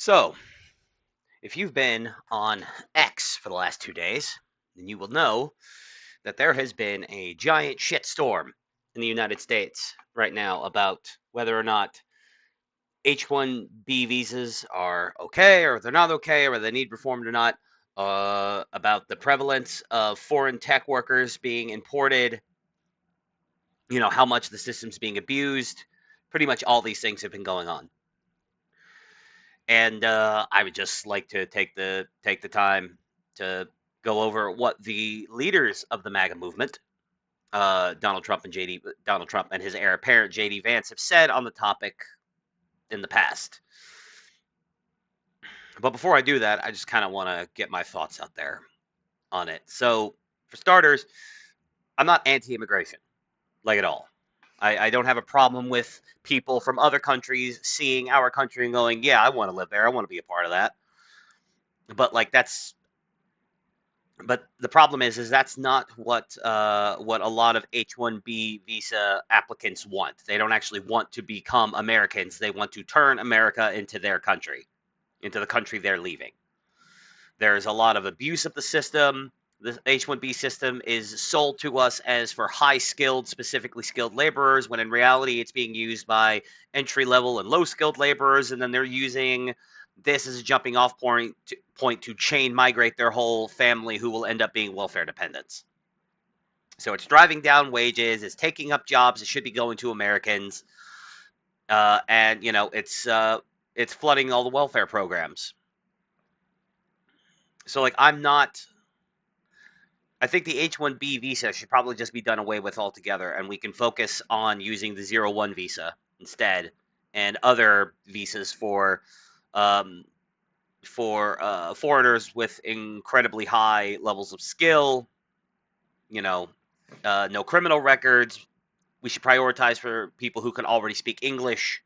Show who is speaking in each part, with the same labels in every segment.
Speaker 1: So, if you've been on X for the last 2 days, then you will know that there has been a giant shitstorm in the United States right now about whether or not H-1B visas are okay or they're not okay or whether they need reformed or not, about the prevalence of foreign tech workers being imported, how much the system's being abused. Pretty much all these things have been going on. And I would just like to take the time to go over what the leaders of the MAGA movement, Donald Trump and his heir apparent JD Vance, have said on the topic in the past. But before I do that, I just kind of want to get my thoughts out there on it. So, for starters, I'm not anti-immigration, like at all. I don't have a problem with people from other countries seeing our country and going, "Yeah, I want to live there. I want to be a part of that." But like that's but the problem is that's not what a lot of H-1B visa applicants want. They don't actually want to become Americans. They want to turn America into their country, into the country they're leaving. There's a lot of abuse of the system. The H-1B system is sold to us as for high-skilled, specifically skilled laborers, when in reality it's being used by entry-level and low-skilled laborers, and then they're using this as a jumping-off point to chain migrate their whole family, who will end up being welfare dependents. So it's driving down wages, it's taking up jobs that should be going to Americans, and it's flooding all the welfare programs. So like I think the H-1B visa should probably just be done away with altogether, and we can focus on using the 01 visa instead, and other visas um, for foreigners with incredibly high levels of skill. No criminal records. We should prioritize for people who can already speak English.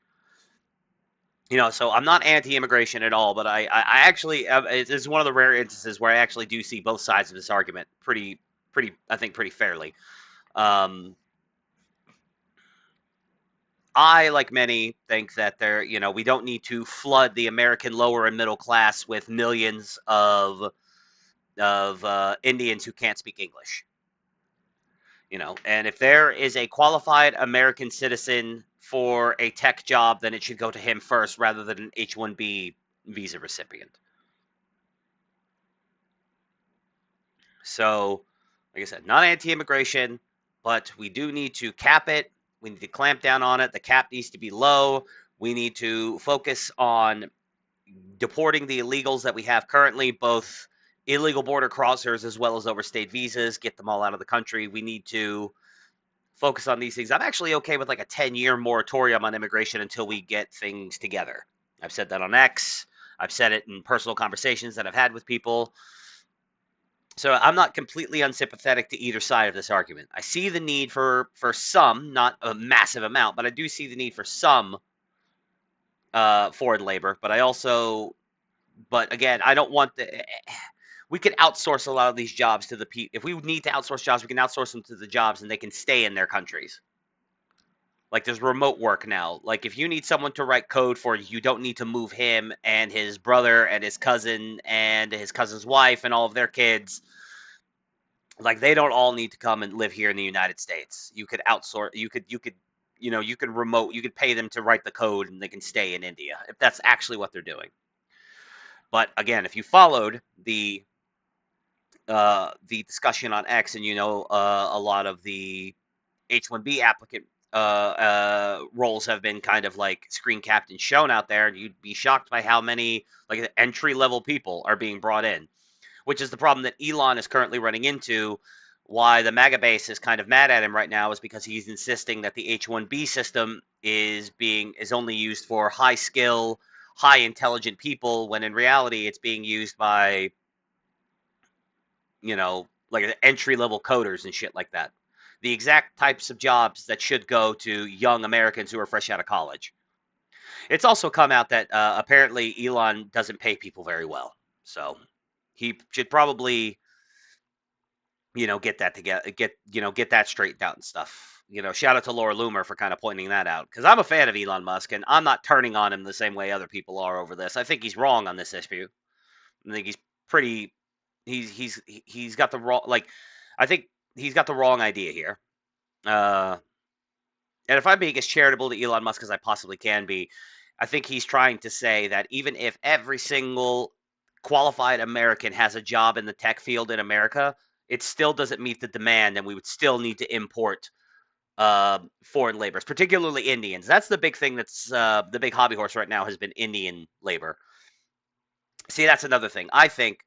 Speaker 1: So I'm not anti-immigration at all, but I actually it is one of the rare instances where I actually do see both sides of this argument pretty, I think, pretty fairly. Um, I, like many, think that we don't need to flood the American lower and middle class with millions of Indians who can't speak English. And if there is a qualified American citizen for a tech job, then it should go to him first rather than an H-1B visa recipient. So, like I said, not anti-immigration, but we do need to cap it. We need to clamp down on it. The cap needs to be low. We need to focus on deporting the illegals that we have currently, both illegal border crossers as well as overstayed visas, get them all out of the country. We need to focus on these things. I'm actually okay with like a 10-year moratorium on immigration until we get things together. I've said that on X. I've said it in personal conversations that I've had with people. So I'm not completely unsympathetic to either side of this argument. I see the need for some, not a massive amount, but I do see the need for some foreign labor. But again, I don't want we could outsource a lot of these jobs to the people. If we need to outsource jobs, we can outsource them to the jobs, and they can stay in their countries. Like there's remote work now. Like if you need someone to write code for you, you don't need to move him and his brother and his cousin and his cousin's wife and all of their kids. Like they don't all need to come and live here in the United States. You could outsource. You could pay them to write the code and they can stay in India if that's actually what they're doing. But again, if you followed the discussion on X, and a lot of the H-1B applicant roles have been kind of like screen capped and shown out there, and you'd be shocked by how many like entry level people are being brought in, which is the problem that Elon is currently running into. Why the MAGA base is kind of mad at him right now is because he's insisting that the H-1B system is only used for high skill, high intelligent people, when in reality it's being used by like entry level coders and shit like that. The exact types of jobs that should go to young Americans who are fresh out of college. It's also come out that apparently Elon doesn't pay people very well, so he should probably get that together, get that straightened out and stuff. shout out to Laura Loomer for kind of pointing that out, because I'm a fan of Elon Musk and I'm not turning on him the same way other people are over this. I think he's wrong on this issue. I think he's pretty. He's got the wrong, like. I think he's got the wrong idea here. Uh, and if I'm being as charitable to Elon Musk as I possibly can be, I think he's trying to say that even if every single qualified American has a job in the tech field in America, it still doesn't meet the demand, and we would still need to import foreign laborers, particularly Indians. That's the big thing. That's the big hobby horse right now has been Indian labor. See, that's another thing. I think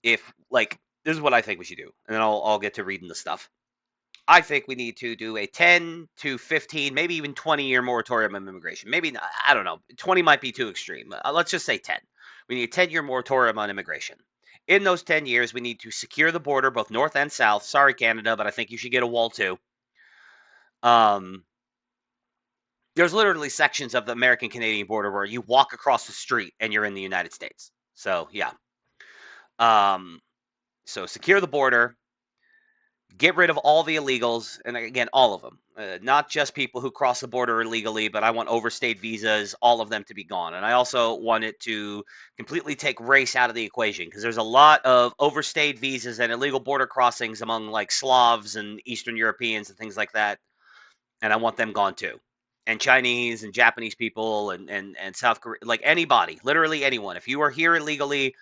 Speaker 1: if like this is what I think we should do, and then I'll get to reading the stuff. I think we need to do a 10 to 15, maybe even 20-year moratorium on immigration. Maybe not, I don't know. 20 might be too extreme. Let's just say 10. We need a 10-year moratorium on immigration. In those 10 years, we need to secure the border, both north and south. Sorry, Canada, but I think you should get a wall too. Um, there's literally sections of the American Canadian border where you walk across the street and you're in the United States. So yeah. Um, so secure the border, get rid of all the illegals, and again, all of them, not just people who cross the border illegally, but I want overstayed visas, all of them to be gone. And I also want it to completely take race out of the equation, because there's a lot of overstayed visas and illegal border crossings among like Slavs and Eastern Europeans and things like that, and I want them gone too. And Chinese and Japanese people and South Korea, like anybody, literally anyone. If you are here illegally,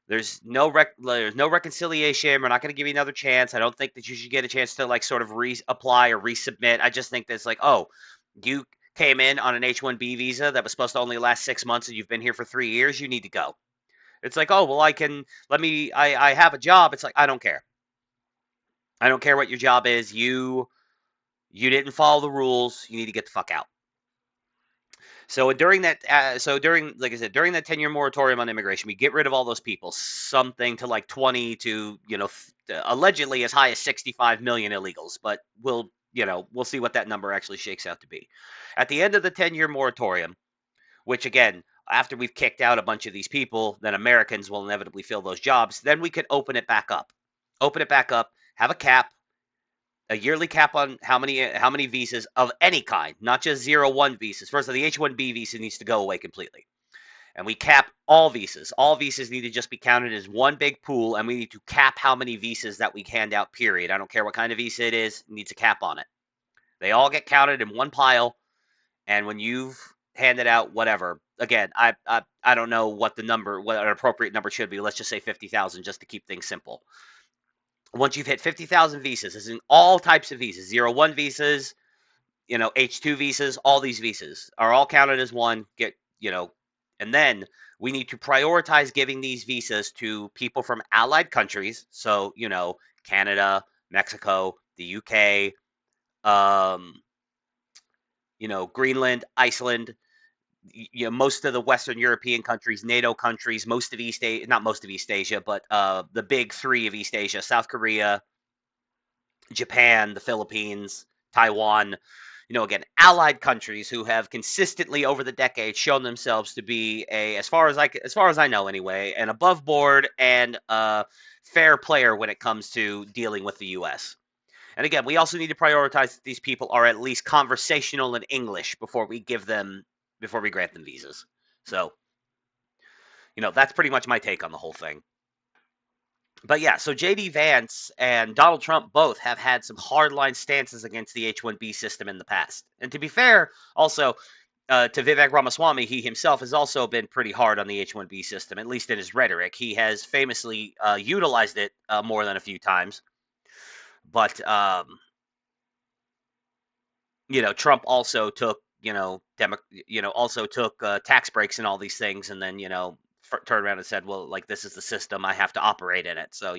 Speaker 1: there's no reconciliation. We're not going to give you another chance. I don't think that you should get a chance to like sort of reapply or resubmit. I just think that's like, oh, you came in on an H-1B visa that was supposed to only last 6 months and you've been here for 3 years. You need to go. It's like, oh, well, I have a job. It's like, I don't care. I don't care what your job is. You didn't follow the rules. You need to get the fuck out. Like I said, during that 10-year moratorium on immigration, we get rid of all those people, something to like 20 to, allegedly as high as 65 million illegals, but we'll see what that number actually shakes out to be. At the end of the 10-year moratorium, which again, after we've kicked out a bunch of these people, then Americans will inevitably fill those jobs, then we can open it back up. Open it back up, have a cap, a yearly cap on how many visas of any kind, not just 0-1 visas. First of all, the H-1B visa needs to go away completely. And we cap all visas. All visas need to just be counted as one big pool, and we need to cap how many visas that we hand out, period. I don't care what kind of visa it is, it needs a cap on it. They all get counted in one pile, and when you've handed out whatever, again, I don't know what an appropriate number should be. Let's just say 50,000 just to keep things simple. Once you've hit 50,000 visas, as in all types of visas, 0-1 visas, H2 visas, all these visas are all counted as one. And then we need to prioritize giving these visas to people from allied countries. So, Canada, Mexico, the UK, Greenland, Iceland, most of the Western European countries, NATO countries, most of East Asia, not most of East Asia, but the big three of East Asia, South Korea, Japan, the Philippines, Taiwan, again, allied countries who have consistently over the decades shown themselves to be as far as I know anyway, an above board and fair player when it comes to dealing with the US. And again, we also need to prioritize that these people are at least conversational in English before we grant them visas. So, that's pretty much my take on the whole thing. But yeah, so JD Vance and Donald Trump both have had some hardline stances against the H-1B system in the past. And to be fair, also to Vivek Ramaswamy, he himself has also been pretty hard on the H-1B system, at least in his rhetoric. He has famously utilized it more than a few times. But Trump also took tax breaks and all these things, and then turned around and said, well, like, this is the system, I have to operate in it. So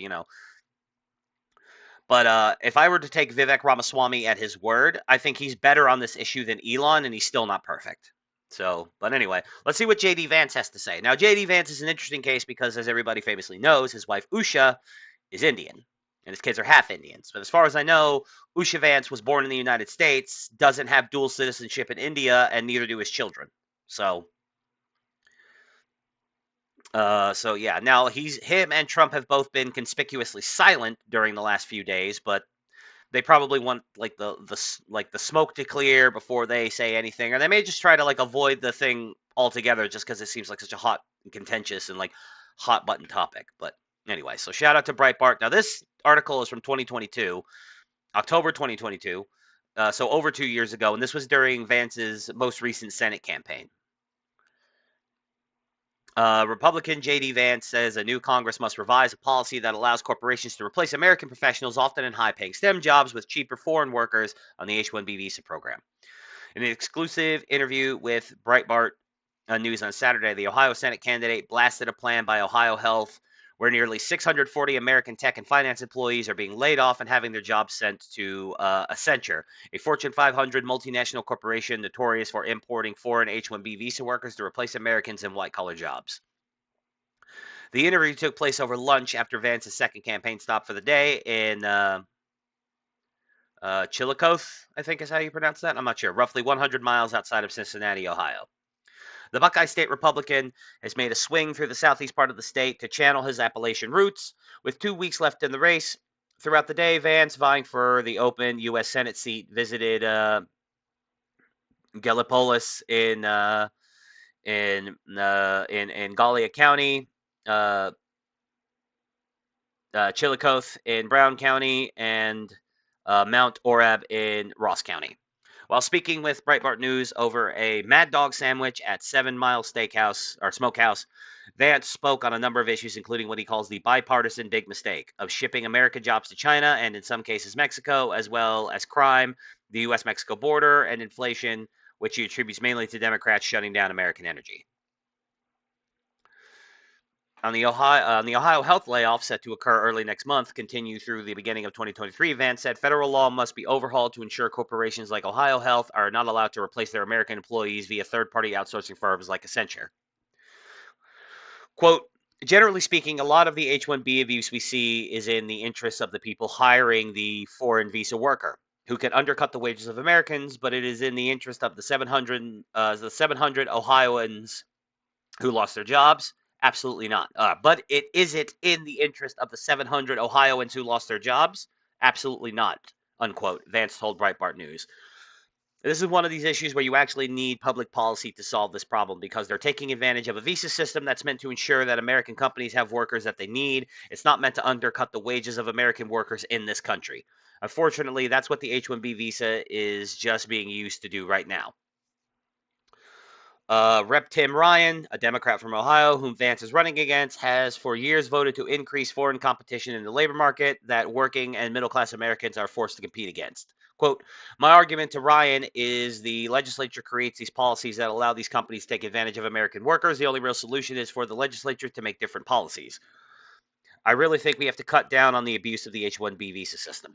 Speaker 1: but if I were to take Vivek Ramaswamy at his word, I think he's better on this issue than Elon, and he's still not perfect. So, but anyway, let's see what JD Vance has to say. Now, JD Vance is an interesting case because, as everybody famously knows, his wife Usha is Indian, and his kids are half Indians. But as far as I know, Usha Vance was born in the United States, doesn't have dual citizenship in India, and neither do his children. So yeah. Now him and Trump have both been conspicuously silent during the last few days, but they probably want like the smoke to clear before they say anything, or they may just try to like avoid the thing altogether just because it seems like such a hot and contentious and like hot button topic. But anyway, so shout out to Breitbart. Now this article is from 2022, October 2022, so over 2 years ago, and this was during Vance's most recent Senate campaign. Republican J.D. Vance says a new Congress must revise a policy that allows corporations to replace American professionals, often in high paying STEM jobs, with cheaper foreign workers on the H-1B visa program. In an exclusive interview with Breitbart News on Saturday, the Ohio Senate candidate blasted a plan by Ohio Health where nearly 640 American tech and finance employees are being laid off and having their jobs sent to Accenture, a Fortune 500 multinational corporation notorious for importing foreign H-1B visa workers to replace Americans in white-collar jobs. The interview took place over lunch after Vance's second campaign stop for the day in Chillicothe, I think is how you pronounce that. I'm not sure. Roughly 100 miles outside of Cincinnati, Ohio. The Buckeye State Republican has made a swing through the southeast part of the state to channel his Appalachian roots. With 2 weeks left in the race, throughout the day, Vance, vying for the open U.S. Senate seat, visited Gallipolis in Gallia County, uh, Chillicothe in Brown County, and Mount Orab in Ross County. While speaking with Breitbart News over a Mad Dog sandwich at 7 Mile Steakhouse or Smokehouse, Vance spoke on a number of issues, including what he calls the bipartisan big mistake of shipping American jobs to China and, in some cases, Mexico, as well as crime, the U.S. Mexico border, and inflation, which he attributes mainly to Democrats shutting down American energy. On the Ohio health layoff set to occur early next month, continue through the beginning of 2023, Vance said federal law must be overhauled to ensure corporations like Ohio Health are not allowed to replace their American employees via third-party outsourcing firms like Accenture. Quote, generally speaking, a lot of the H-1B abuse we see is in the interests of the people hiring the foreign visa worker, who can undercut the wages of Americans, but it is in the interest of the 700 Ohioans who lost their jobs? Absolutely not. But is it in the interest of the 700 Ohioans who lost their jobs? Absolutely not. Unquote. Vance told Breitbart News. This is one of these issues where you actually need public policy to solve this problem because they're taking advantage of a visa system that's meant to ensure that American companies have workers that they need. It's not meant to undercut the wages of American workers in this country. Unfortunately, that's what the H-1B visa is just being used to do right now. Rep. Tim Ryan, a Democrat from Ohio, whom Vance is running against, has for years voted to increase foreign competition in the labor market that working and middle class Americans are forced to compete against. Quote, my argument to Ryan is the legislature creates these policies that allow these companies to take advantage of American workers. The only real solution is for the legislature to make different policies. I really think we have to cut down on the abuse of the H-1B visa system.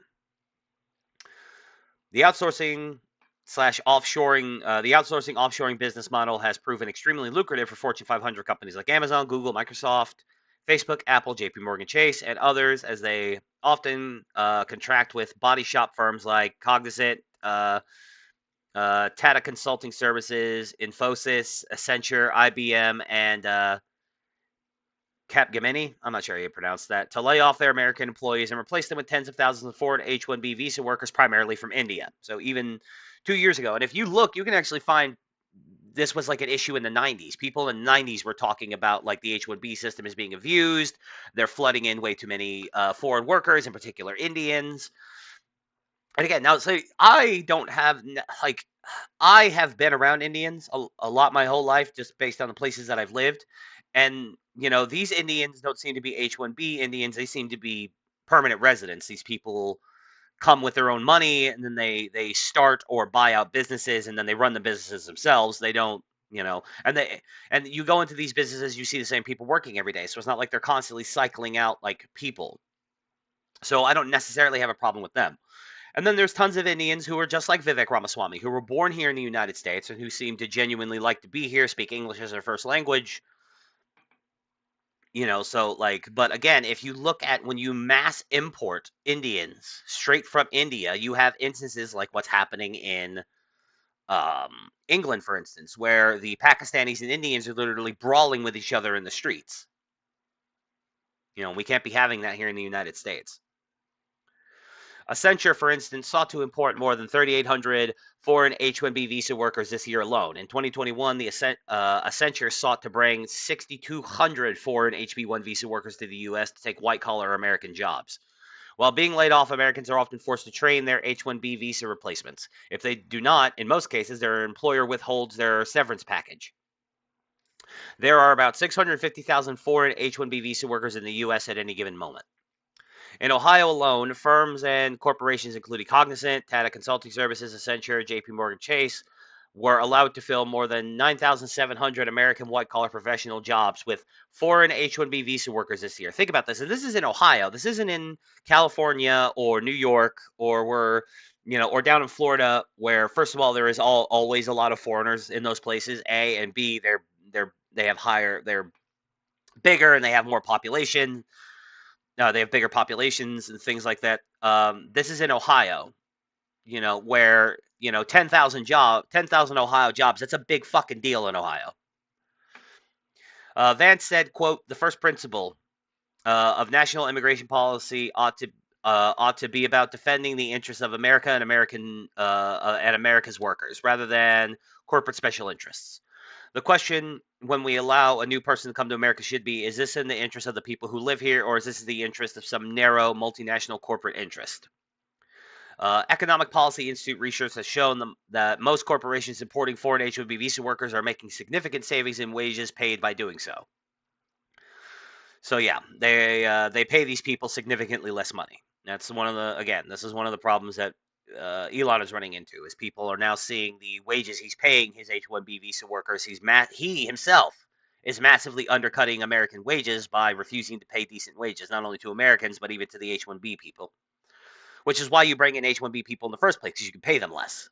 Speaker 1: The outsourcing offshoring business model has proven extremely lucrative for Fortune 500 companies like Amazon, Google, Microsoft, Facebook, Apple, JP Morgan Chase, and others, as they often contract with body shop firms like Cognizant, Tata Consulting Services, Infosys, Accenture, IBM, and Capgemini, I'm not sure how you pronounce that, to lay off their American employees and replace them with tens of thousands of foreign H-1B visa workers, primarily from India. So even 2 years ago, and if you look, you can actually find this was like an issue in the 90s. People in the 90s were talking about like the H-1B system is being abused. They're flooding in way too many foreign workers, in particular Indians. And again, now so I don't have like I have been around Indians a lot my whole life, just based on the places that I've lived. And, these Indians don't seem to be H-1B Indians. They seem to be permanent residents. These people come with their own money and then they start or buy out businesses and then they run the businesses themselves. They don't, and you go into these businesses, you see the same people working every day. So it's not like they're constantly cycling out like people. So I don't necessarily have a problem with them. And then there's tons of Indians who are just like Vivek Ramaswamy, who were born here in the United States and who seem to genuinely like to be here, speak English as their first language. So like, but again, if you look at when you mass import Indians straight from India, you have instances like what's happening in England, for instance, where the Pakistanis and Indians are literally brawling with each other in the streets. We can't be having that here in the United States. Accenture, for instance, sought to import more than 3,800 foreign H-1B visa workers this year alone. In 2021, Accenture sought to bring 6,200 foreign HB1 visa workers to the U.S. to take white-collar American jobs. While being laid off, Americans are often forced to train their H-1B visa replacements. If they do not, in most cases, their employer withholds their severance package. There are about 650,000 foreign H-1B visa workers in the U.S. at any given moment. In Ohio alone, firms and corporations, including Cognizant, Tata Consulting Services, Accenture, JP Morgan Chase, were allowed to fill more than 9,700 American white-collar professional jobs with foreign H-1B visa workers this year. Think about this. And this is in Ohio. This isn't in California or New York or down in Florida, where first of all there is always a lot of foreigners in those places. A and B, they're bigger and they have more population. They have bigger populations and things like that. This is in Ohio, where 10,000 Ohio jobs. That's a big fucking deal in Ohio. Vance said, "quote The first principle of national immigration policy ought to be about defending the interests of America and America's workers, rather than corporate special interests. The question when we allow a new person to come to America should be, is this in the interest of the people who live here, or is this the interest of some narrow multinational corporate interest?" Economic Policy Institute research has shown that most corporations importing foreign H-1B visa workers are making significant savings in wages paid by doing so. So yeah, they pay these people significantly less money. That's this is one of the problems that Elon is running into, is people are now seeing the wages he's paying his H-1B visa workers. He himself is massively undercutting American wages by refusing to pay decent wages, not only to Americans, but even to the H-1B people. Which is why you bring in H-1B people in the first place, because you can pay them less.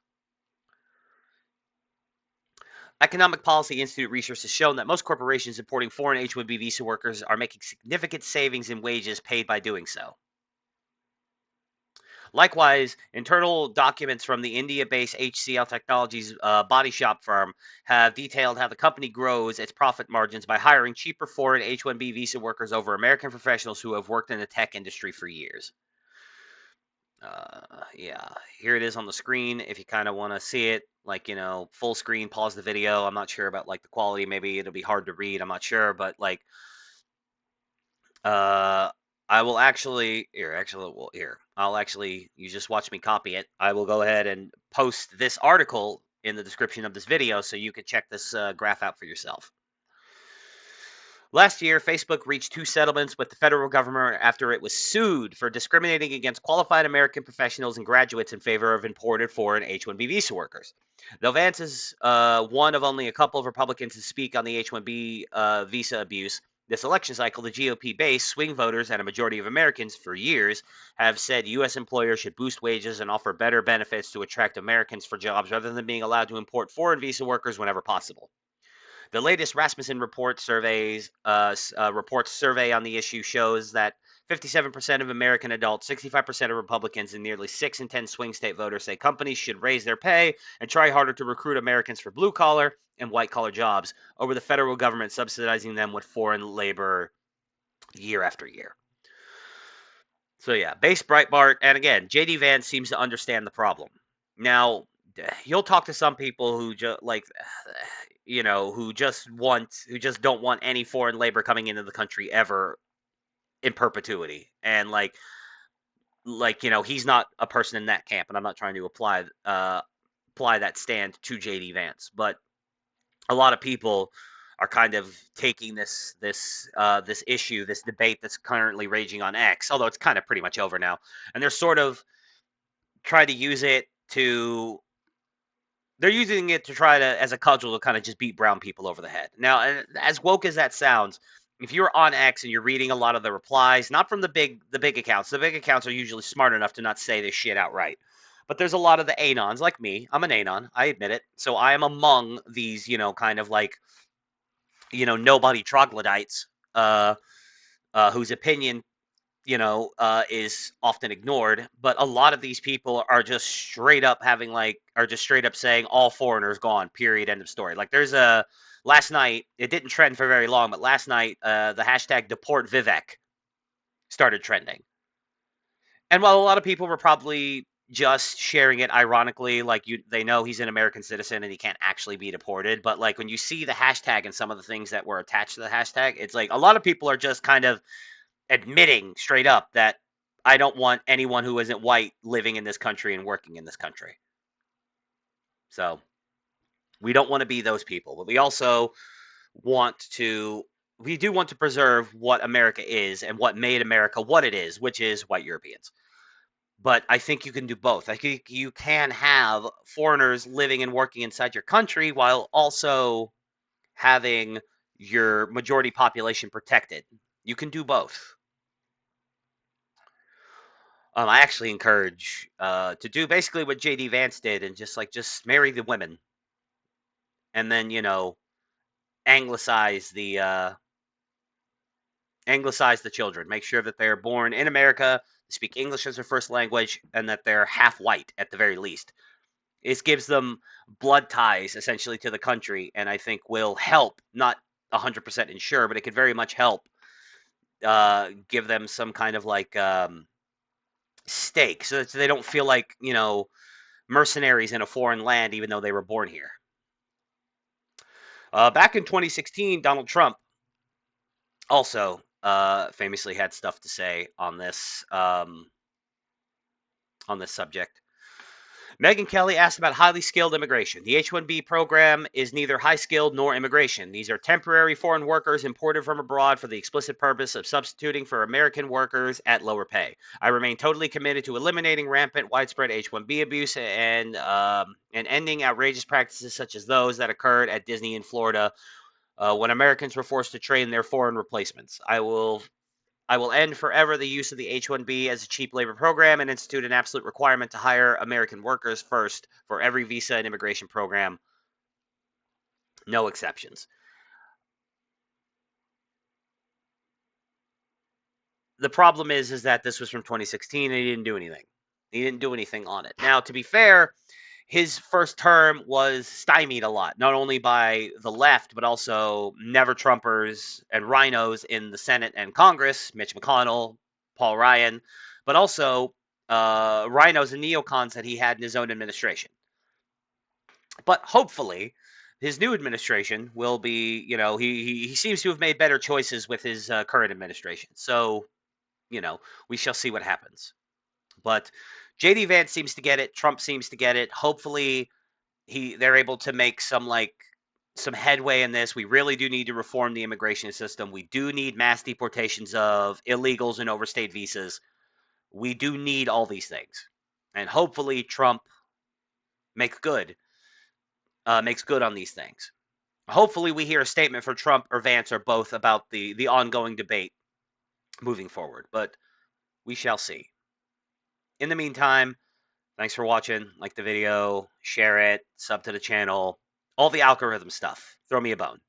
Speaker 1: Economic Policy Institute research has shown that most corporations importing foreign H-1B visa workers are making significant savings in wages paid by doing so. Likewise, internal documents from the India-based HCL Technologies body shop firm have detailed how the company grows its profit margins by hiring cheaper foreign H-1B visa workers over American professionals who have worked in the tech industry for years. Yeah, here it is on the screen. If you kind of want to see it, full screen, pause the video. I'm not sure about the quality. Maybe it'll be hard to read. I'm not sure, but I will actually I'll actually, you just watch me copy it. I will go ahead and post this article in the description of this video so you can check this graph out for yourself. Last year, Facebook reached 2 settlements with the federal government after it was sued for discriminating against qualified American professionals and graduates in favor of imported foreign H-1B visa workers. Though Vance is one of only a couple of Republicans to speak on the H-1B visa abuse this election cycle, the GOP-based swing voters and a majority of Americans for years have said U.S. employers should boost wages and offer better benefits to attract Americans for jobs rather than being allowed to import foreign visa workers whenever possible. The latest Rasmussen reports survey on the issue shows that 57% of American adults, 65% of Republicans, and nearly 6 in 10 swing state voters say companies should raise their pay and try harder to recruit Americans for blue-collar and white-collar jobs over the federal government subsidizing them with foreign labor year after year. So yeah, base Breitbart, and again, J.D. Vance seems to understand the problem. Now, you'll talk to some people who who just don't want any foreign labor coming into the country ever in perpetuity. And he's not a person in that camp, and I'm not trying to apply that stand to JD Vance, but a lot of people are kind of taking this issue, this debate that's currently raging on X, although it's kind of pretty much over now, and they're sort of trying to use it to they're using it to try to, as a cudgel, to kind of just beat brown people over the head. Now, as woke as that sounds, if you're on X and you're reading a lot of the replies, not from the big accounts, the big accounts are usually smart enough to not say this shit outright. But there's a lot of the anons, like me. I'm an anon, I admit it. So I am among these, kind of nobody troglodytes, whose opinion is often ignored. But a lot of these people are just straight up saying all foreigners gone, period, end of story. Last night, it didn't trend for very long, but last night, the hashtag deport Vivek started trending. And while a lot of people were probably just sharing it ironically, like they know he's an American citizen and he can't actually be deported, but like when you see the hashtag and some of the things that were attached to the hashtag, it's like a lot of people are just kind of admitting straight up that I don't want anyone who isn't white living in this country and working in this country. So we don't want to be those people, but we do want to preserve what America is and what made America what it is, which is white Europeans. But I think you can do both. I think you can have foreigners living and working inside your country while also having your majority population protected. You can do both. I actually encourage to do basically what JD Vance did and just marry the women and then anglicize the children. Make sure that they're born in America, speak English as their first language, and that they're half white at the very least. It gives them blood ties essentially to the country, and I think will help. Not 100% ensure, but it could very much help give them some kind of like stake, so that they don't feel like mercenaries in a foreign land, even though they were born here. Back in 2016, Donald Trump also famously had stuff to say on this subject. Megyn Kelly asked about highly skilled immigration. The H-1B program is neither high skilled nor immigration. These are temporary foreign workers imported from abroad for the explicit purpose of substituting for American workers at lower pay. I remain totally committed to eliminating rampant, widespread H-1B abuse and ending outrageous practices such as those that occurred at Disney in Florida when Americans were forced to train their foreign replacements. I will end forever the use of the H-1B as a cheap labor program and institute an absolute requirement to hire American workers first for every visa and immigration program, no exceptions. The problem is that this was from 2016 and he didn't do anything. He didn't do anything on it. Now, to be fair, his first term was stymied a lot, not only by the left, but also never Trumpers and rhinos in the Senate and Congress, Mitch McConnell, Paul Ryan, but also rhinos and neocons that he had in his own administration. But hopefully, his new administration will be, he seems to have made better choices with his current administration. So, we shall see what happens. But JD Vance seems to get it. Trump seems to get it. Hopefully, they're able to make some headway in this. We really do need to reform the immigration system. We do need mass deportations of illegals and overstayed visas. We do need all these things, and hopefully Trump makes good on these things. Hopefully, we hear a statement from Trump or Vance or both about the ongoing debate moving forward. But we shall see. In the meantime, thanks for watching. Like the video, share it, sub to the channel, all the algorithm stuff. Throw me a bone.